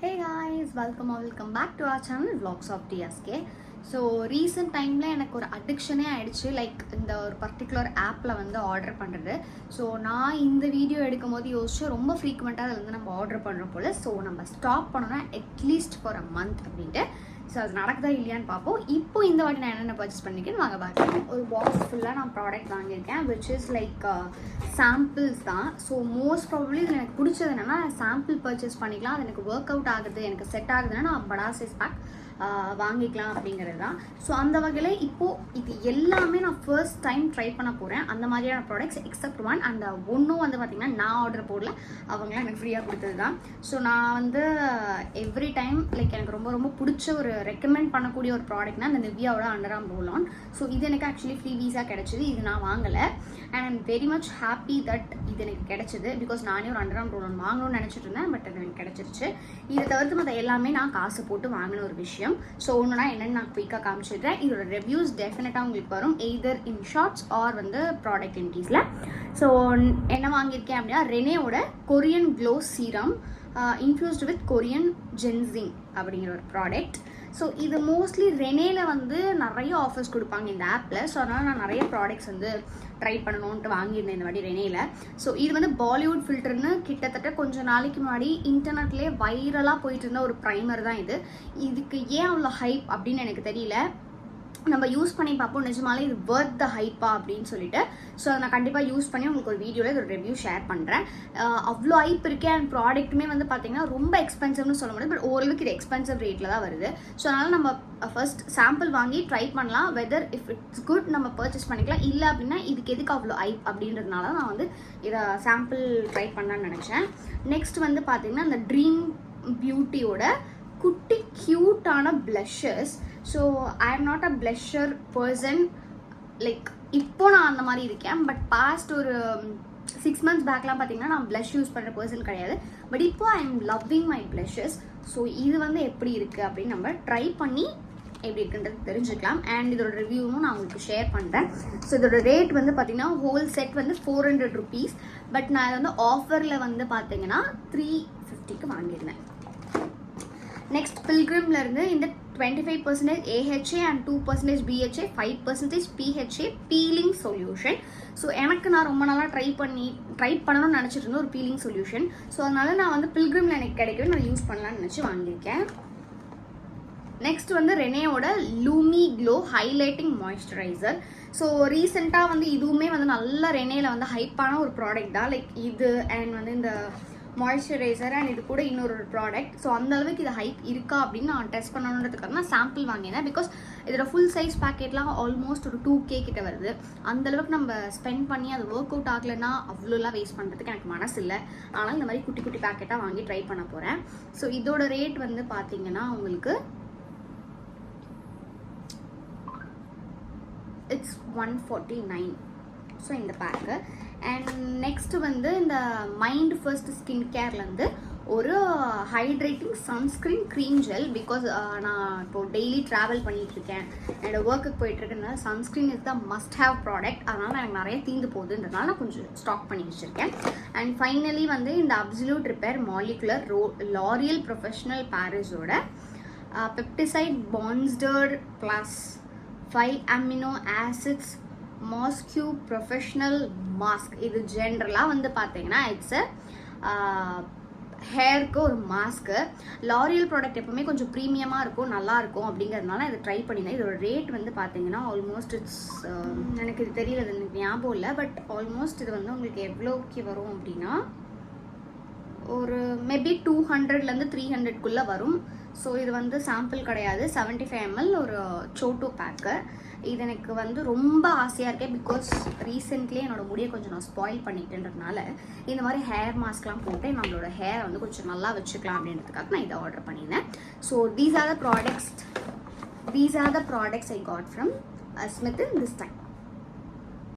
Hey guys, welcome back to our channel Vlogs of TSK. So recent டைமில் எனக்கு ஒரு அடிக்ஷனே ஆகிடுச்சு, லைக் இந்த ஒரு பர்டிகுலர் ஆப்பில் வந்து ஆர்டர் பண்ணுறது. ஸோ நான் இந்த வீடியோ எடுக்கும் போது யோசிச்சு ரொம்ப ஃப்ரீக்வெண்ட்டாக அதில் வந்து நம்ம ஆர்டர் பண்ணுறோம் போல். ஸோ நம்ம ஸ்டாப் பண்ணோன்னா அட்லீஸ்ட் ஃபார் அ மந்த் அப்படின்ட்டு. ஸோ அது நடக்குதா இல்லையான்னு பார்ப்போம். இப்போ இந்த வாட்டி நான் என்னென்ன பர்ச்சேஸ் பண்ணியிருக்கேன்னு வாங்க பார்க்கலாம். ஒரு பாக்ஸ் ஃபுல்லாக நான் ப்ராடக்ட் வாங்கியிருக்கேன், விச் இஸ் லைக் சாம்பிள்ஸ் தான். ஸோ மோஸ்ட் ப்ராபப்ளி இதில் எனக்கு பிடிச்சது என்னென்னா சாம்பிள் பர்ச்சேஸ் பண்ணிக்கலாம். அது எனக்கு ஒர்க் அவுட் ஆகுது, எனக்கு செட் ஆகுதுன்னா நான் படா சைஸ் பேக் வாங்கிக்கலாம் அப்படிங்கிறது தான். ஸோ அந்த வகையில் இப்போது இது எல்லாமே நான் ஃபர்ஸ்ட் டைம் ட்ரை பண்ண போகிறேன், அந்த மாதிரியான ப்ராடக்ட்ஸ் எக்ஸப்ட் ஒன். அந்த ஒன்றும் வந்து பார்த்திங்கன்னா நான் ஆர்டர் போடல, அவங்களாம் எனக்கு ஃப்ரீயாக கொடுத்தது தான். ஸோ நான் வந்து எவ்ரி டைம் லைக் எனக்கு ரொம்ப ரொம்ப பிடிச்ச ஒரு ரெக்கமெண்ட் பண்ணக்கூடிய ஒரு ப்ராடக்ட்னா அந்த நிவ்யாவோட under arm roll on. So இது எனக்கு ஆக்சுவலி ஃப்ரீ வீஸா கிடச்சிது, இது நான் வாங்கலை. And I'm very much happy that இது எனக்கு கிடச்சிது. பிகாஸ் நானே ஒரு அண்டர் ஆர்ம் ரோல் ஆன் வாங்கணும்னு நினச்சிட்டு இருந்தேன், பட் அது எனக்கு கிடச்சிருச்சு. இதை தவிர்த்து மற்ற எல்லாமே நான் காசு போட்டு வாங்கின ஒரு விஷயம். ஸோ ஒன்றுனா என்னென்னு நான் குயிக்காக காமிச்சிடுறேன். இதோட ரிவ்யூஸ் டெஃபினட்டாக உங்களுக்கு வரும், எய்தர் இன் ஷார்ட்ஸ் ஆர் வந்து ப்ராடக்ட் இன்டீஸில். ஸோ என்ன வாங்கியிருக்கேன் அப்படின்னா ரெனேவோட Korean glow serum infused with Korean ginseng அப்படிங்கிற ஒரு ப்ராடக்ட். ஸோ இது மோஸ்ட்லி ரெனேல வந்து நிறைய ஆஃபர்ஸ் கொடுப்பாங்க இந்த ஆப்பில். ஸோ அதனால் நான் நிறைய ப்ராடக்ட்ஸ் வந்து ட்ரை பண்ணணுன்ட்டு வாங்கியிருந்தேன் இந்த வாட்டி ரெனேல. ஸோ இது வந்து பாலிவுட் ஃபில்டர்னு கிட்டத்தட்ட கொஞ்சம் நாளைக்கு முன்னாடி இன்டர்நெட்லேயே வைரலாக போயிட்டு இருந்த ஒரு ப்ரைமர் தான் இது. இதுக்கு ஏன் அவ்வளோ ஹைப் அப்படின்னு எனக்கு தெரியல. நம்ம யூஸ் பண்ணி பார்ப்போம் நிஜமாலே இது வர்த் த ஹைப்பா அப்படின்னு சொல்லிட்டு. ஸோ அதை நான் கண்டிப்பாக யூஸ் பண்ணி உங்களுக்கு ஒரு வீடியோவில் இதோட ரிவ்யூ ஷேர் பண்ணுறேன். அவ்வளோ ஹைப் இருக்கே. அண்ட் ப்ராடக்ட்டுமே வந்து பார்த்தீங்கன்னா ரொம்ப எக்ஸ்பென்சிவ்னு சொல்ல முடியாது, பட் ஓரளவுக்கு இது எக்ஸ்பென்சிவ் ரேட்டில் தான் வருது. ஸோ அதனால் நம்ம ஃபர்ஸ்ட் சாம்பிள் வாங்கி ட்ரை பண்ணலாம், வெதர் இஃப் இட்ஸ் குட் நம்ம பர்ச்சேஸ் பண்ணிக்கலாம். இல்லை அப்படின்னா இதுக்கு எதுக்கு அவ்வளோ ஹைப் அப்படின்றதுனால நான் வந்து இதை சாம்பிள் ட்ரை பண்ணலான்னு நினச்சேன். நெக்ஸ்ட் வந்து பார்த்தீங்கன்னா இந்த ட்ரீம் பியூட்டியோட குட்டி க்யூட்டான blushes. So I am not a pleasure person, like இப்போ நான் அந்த மாதிரி இருக்கேன். பட் பாஸ்ட் ஒரு 6 months பேக்லாம் பார்த்தீங்கன்னா நான் ப்ளஷ் யூஸ் பண்ணுற பர்சன் கிடையாது. பட் இப்போ I am loving my blushes. So இது வந்து எப்படி இருக்குது அப்படின்னு நம்ம ட்ரை பண்ணி எப்படி இருக்குன்றது தெரிஞ்சுக்கலாம். அண்ட் இதோட ரிவ்யூவும் நான் உங்களுக்கு ஷேர் பண்ணுறேன். ஸோ இதோட ரேட் வந்து பார்த்தீங்கன்னா ஹோல் செட் வந்து 400 rupees. பட் நான் இதை வந்து ஆஃபரில் வந்து பார்த்தீங்கன்னா 350க்கு வாங்கியிருந்தேன். நெக்ஸ்ட் பில்கிரிம்லேருந்து இந்த 25% AHA and 2% BHA 5% PHA feeling solution. So எனக்கு நான் ரொம்ப நாளாக ட்ரை பண்ணணும்னு நினச்சிட்டு இருந்தேன் ஒரு பீலிங் சொல்யூஷன். ஸோ அதனால நான் வந்து பில்கிரிமில் எனக்கு கிடைக்கும் நான் யூஸ் பண்ணலான்னு நினச்சி வாங்கியிருக்கேன். நெக்ஸ்ட் வந்து ரெனேவோட Lumi glow highlighting moisturizer. So ரீசெண்டாக வந்து இதுவுமே வந்து நல்ல ரெனேல வந்து ஹைப்பான ஒரு ப்ராடக்ட் தான். லைக் இது அண்ட் வந்து இந்த மாய்ஸ்சரைசர் அண்ட் இது கூட இன்னொரு ப்ராடக்ட். ஸோ அந்த அளவுக்கு இது ஹைப் இருக்கா அப்படின்னு நான் டெஸ்ட் பண்ணணுன்றதுக்காக நான் சாம்பிள் வாங்கினேன். பிகாஸ் இதோட ஃபுல் சைஸ் பேக்கெட்லாம் ஆல்மோஸ்ட் ஒரு 2K கிட்ட வருது. அந்தளவுக்கு நம்ம ஸ்பெண்ட் பண்ணி அது ஒர்க் அவுட் ஆகலைன்னா அவ்வளோலாம் வேஸ்ட் பண்ணுறதுக்கு எனக்கு மனசு இல்லை. ஆனால் இந்த மாதிரி குட்டி குட்டி பேக்கெட்டாக வாங்கி ட்ரை பண்ண போகிறேன். ஸோ இதோட ரேட் வந்து பார்த்தீங்கன்னா உங்களுக்கு இட்ஸ் 149. ஸோ இந்த பேக்கு. அண்ட் நெக்ஸ்ட்டு வந்து இந்த மைண்ட் ஃபர்ஸ்ட் ஸ்கின் கேர்லேருந்து ஒரு hydrating sunscreen cream gel. Because நான் இப்போது டெய்லி ட்ராவல் பண்ணிகிட்ருக்கேன், என்னோட ஒர்க்குக்கு போயிட்டுருக்கனால sunscreen is the must have product. அதனால் எனக்கு நிறைய தீந்து போகுதுன்றதுனால நான் கொஞ்சம் ஸ்டாக் பண்ணி வச்சுருக்கேன். அண்ட் ஃபைனலி வந்து இந்த absolute repair molecular L'Oreal professional பாரிஸோட peptide bonder plus 5 amino acids masque professional mask. இது ஜென்ரலாக வந்து பார்த்தீங்கன்னா இட்ஸ் ஹேருக்கு ஒரு மாஸ்க்கு. லாரியல் ப்ராடக்ட் எப்பவுமே கொஞ்சம் ப்ரீமியமாக இருக்கும், நல்லாயிருக்கும் அப்படிங்கிறதுனால இதை ட்ரை பண்ணியிருந்தேன். இதோட ரேட் வந்து பார்த்தீங்கன்னா ஆல்மோஸ்ட் இட்ஸ் எனக்கு இது தெரியல, அது எனக்கு ஞாபகம் இல்லை. பட் ஆல்மோஸ்ட் இது வந்து உங்களுக்கு எவ்வளோக்கு வரும் அப்படின்னா ஒரு மேபி 200லேருந்து 300க்குள்ளே வரும். ஸோ இது வந்து சாம்பிள் கிடையாது, 75 ml ஒரு சோட்டோ பேக்கு. இது எனக்கு வந்து ரொம்ப ஆசையாக இருக்கேன். பிகாஸ் ரீசெண்ட்லி என்னோடய முடியை கொஞ்சம் நான் ஸ்பாயில் பண்ணிட்டேன்றதுனால இந்த மாதிரி ஹேர் மாஸ்க்லாம் போட்டு நம்மளோட ஹேரை வந்து கொஞ்சம் நல்லா வச்சுக்கலாம் அப்படின்றதுக்காக நான் இதை ஆர்டர் பண்ணியிருந்தேன். So these are the products I got from Smith this time.